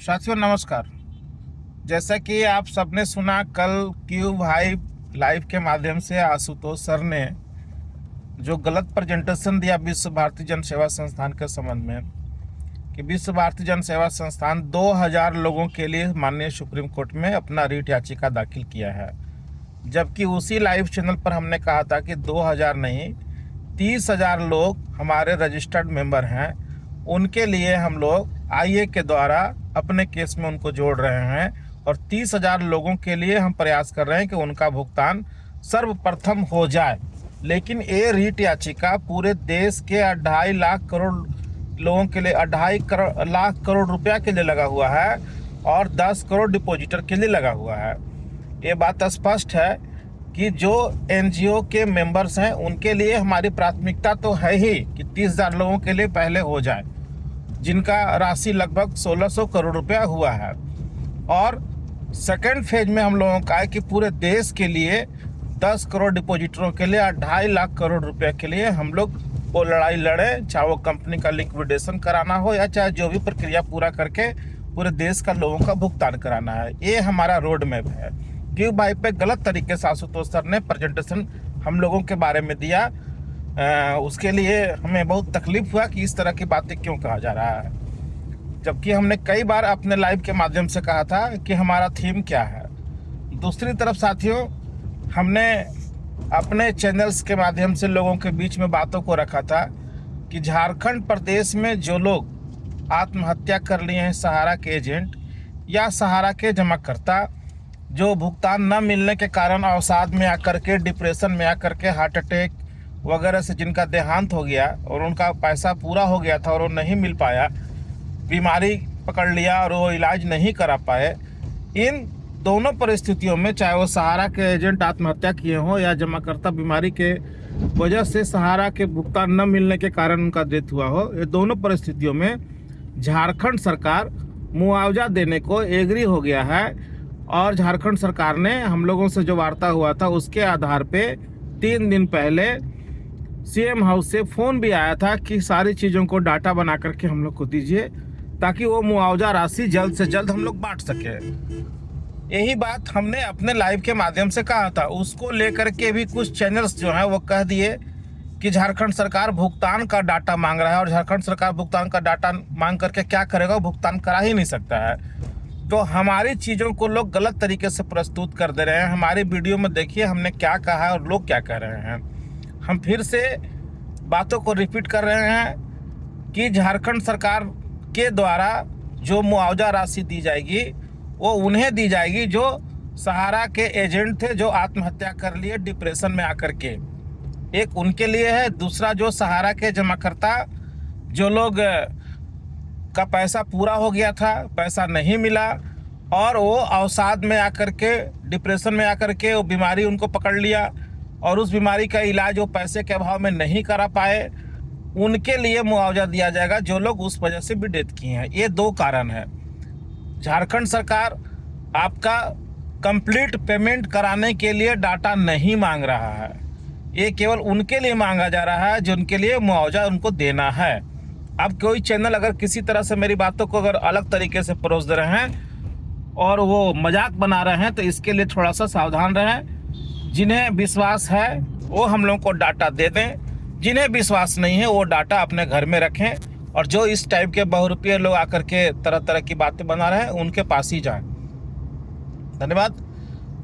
साथियों नमस्कार। जैसा कि आप सबने सुना, कल क्यूब हाई लाइव के माध्यम से आशुतोष सर ने जो गलत प्रेजेंटेशन दिया विश्व भारती जन सेवा संस्थान के संबंध में कि विश्व भारती जन सेवा संस्थान 2000 लोगों के लिए माननीय सुप्रीम कोर्ट में अपना रीट याचिका दाखिल किया है, जबकि उसी लाइव चैनल पर हमने कहा था कि 2000 नहीं 30,000 लोग हमारे रजिस्टर्ड मेंबर हैं, उनके लिए हम लोग आईए के द्वारा अपने केस में उनको जोड़ रहे हैं और 30,000 लोगों के लिए हम प्रयास कर रहे हैं कि उनका भुगतान सर्वप्रथम हो जाए। लेकिन ये रीट याचिका पूरे देश के 2.5 लाख करोड़ लोगों के लिए 2.5 लाख करोड़ रुपया के लिए लगा हुआ है और 10 करोड़ डिपॉजिटर के लिए लगा हुआ है। ये बात स्पष्ट है कि जो एनजीओ के मेंबर्स हैं उनके लिए हमारी प्राथमिकता तो है ही कि 30,000 लोगों के लिए पहले हो जाए, जिनका राशि लगभग 1600 करोड़ रुपया हुआ है। और सेकंड फेज में हम लोगों का है कि पूरे देश के लिए 10 करोड़ डिपॉजिटरों के लिए 2.5 लाख करोड़ रुपए के लिए हम लोग वो लड़ाई लड़ें, चाहे वो कंपनी का लिक्विडेशन कराना हो या चाहे जो भी प्रक्रिया पूरा करके पूरे देश का लोगों का भुगतान कराना है। ये हमारा रोड मैप है। क्यूब भाई पे गलत तरीके से आशुतोष सर ने प्रेजेंटेशन हम लोगों के बारे में दिया, उसके लिए हमें बहुत तकलीफ हुआ कि इस तरह की बातें क्यों कहा जा रहा है, जबकि हमने कई बार अपने लाइव के माध्यम से कहा था कि हमारा थीम क्या है। दूसरी तरफ साथियों, हमने अपने चैनल्स के माध्यम से लोगों के बीच में बातों को रखा था कि झारखंड प्रदेश में जो लोग आत्महत्या कर लिए हैं, सहारा के एजेंट या सहारा के जमाकर्ता, जो भुगतान न मिलने के कारण अवसाद में आकर के, डिप्रेशन में आकर के, हार्ट अटैक वगैरह से जिनका देहांत हो गया और उनका पैसा पूरा हो गया था और वो नहीं मिल पाया, बीमारी पकड़ लिया और वो इलाज नहीं करा पाए, इन दोनों परिस्थितियों में चाहे वो सहारा के एजेंट आत्महत्या किए हों या जमाकर्ता बीमारी के वजह से सहारा के भुगतान न मिलने के कारण उनका डेथ हुआ हो, ये दोनों परिस्थितियों में झारखंड सरकार मुआवजा देने को एग्री हो गया है। और झारखंड सरकार ने हम लोगों से जो वार्ता हुआ था उसके आधार पे 3 दिन पहले सीएम हाउस से फ़ोन भी आया था कि सारी चीज़ों को डाटा बना करके हम लोग को दीजिए ताकि वो मुआवजा राशि जल्द से जल्द हम लोग बांट सके। यही बात हमने अपने लाइव के माध्यम से कहा था। उसको लेकर के भी कुछ चैनल्स जो हैं वो कह दिए कि झारखंड सरकार भुगतान का डाटा मांग रहा है और झारखंड सरकार भुगतान का डाटा मांग करके क्या करेगा, भुगतान करा ही नहीं सकता है। तो हमारी चीज़ों को लोग गलत तरीके से प्रस्तुत कर दे रहे हैं। हमारी वीडियो में देखिए हमने क्या कहा है और लोग क्या कह रहे हैं। हम फिर से बातों को रिपीट कर रहे हैं कि झारखंड सरकार के द्वारा जो मुआवजा राशि दी जाएगी वो उन्हें दी जाएगी जो सहारा के एजेंट थे, जो आत्महत्या कर लिए डिप्रेशन में आकर के। एक उनके लिए है, दूसरा जो सहारा के जमाकर्ता जो लोग का पैसा पूरा हो गया था, पैसा नहीं मिला और वो अवसाद में आकर के, डिप्रेशन में आकर के वो बीमारी उनको पकड़ लिया और उस बीमारी का इलाज वो पैसे के अभाव में नहीं करा पाए, उनके लिए मुआवजा दिया जाएगा जो लोग उस वजह से भी डेथ किए हैं। ये 2 कारण है। झारखंड सरकार आपका कंप्लीट पेमेंट कराने के लिए डाटा नहीं मांग रहा है, ये केवल उनके लिए मांगा जा रहा है जिनके लिए मुआवजा उनको देना है। अब कोई चैनल अगर किसी तरह से मेरी बातों को अगर अलग तरीके से परोस दे रहे हैं और वो मजाक बना रहे हैं तो इसके लिए थोड़ा सा सावधान रहें। जिन्हें विश्वास है वो हम लोगों को डाटा दे दें, जिन्हें विश्वास नहीं है वो डाटा अपने घर में रखें और जो इस टाइप के बहुरूपिये लोग आकर के तरह तरह की बातें बना रहे हैं उनके पास ही जाएं। धन्यवाद।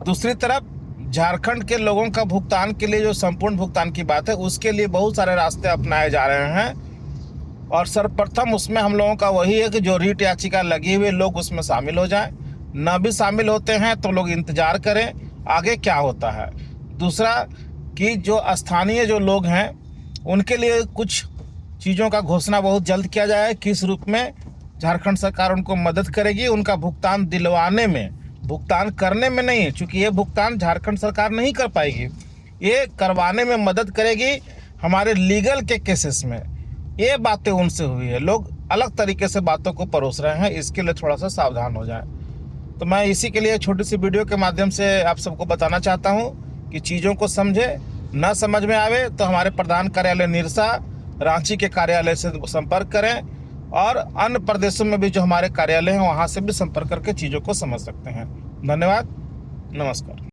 दूसरी तरफ झारखंड के लोगों का भुगतान के लिए जो संपूर्ण भुगतान की बात है उसके लिए बहुत सारे रास्ते अपनाए जा रहे हैं और सर्वप्रथम उसमें हम लोगों का वही है कि जो रीट याचिका लगी हुई लोग उसमें शामिल हो जाएं। न भी शामिल होते हैं तो लोग इंतज़ार करें आगे क्या होता है। दूसरा कि जो स्थानीय जो लोग हैं उनके लिए कुछ चीज़ों का घोषणा बहुत जल्द किया जाए, किस रूप में झारखंड सरकार उनको मदद करेगी उनका भुगतान दिलवाने में, भुगतान करने में नहीं, चूँकि ये भुगतान झारखंड सरकार नहीं कर पाएगी, ये करवाने में मदद करेगी हमारे लीगल के केसेस में। ये बातें उनसे हुई है। लोग अलग तरीके से बातों को परोस रहे हैं, इसके लिए थोड़ा सा सावधान हो जाएं। तो मैं इसी के लिए छोटी सी वीडियो के माध्यम से आप सबको बताना चाहता हूँ कि चीज़ों को समझे, न समझ में आवे तो हमारे प्रधान कार्यालय निरसा रांची के कार्यालय से संपर्क करें और अन्य प्रदेशों में भी जो हमारे कार्यालय हैं वहाँ से भी संपर्क करके चीज़ों को समझ सकते हैं। धन्यवाद, नमस्कार।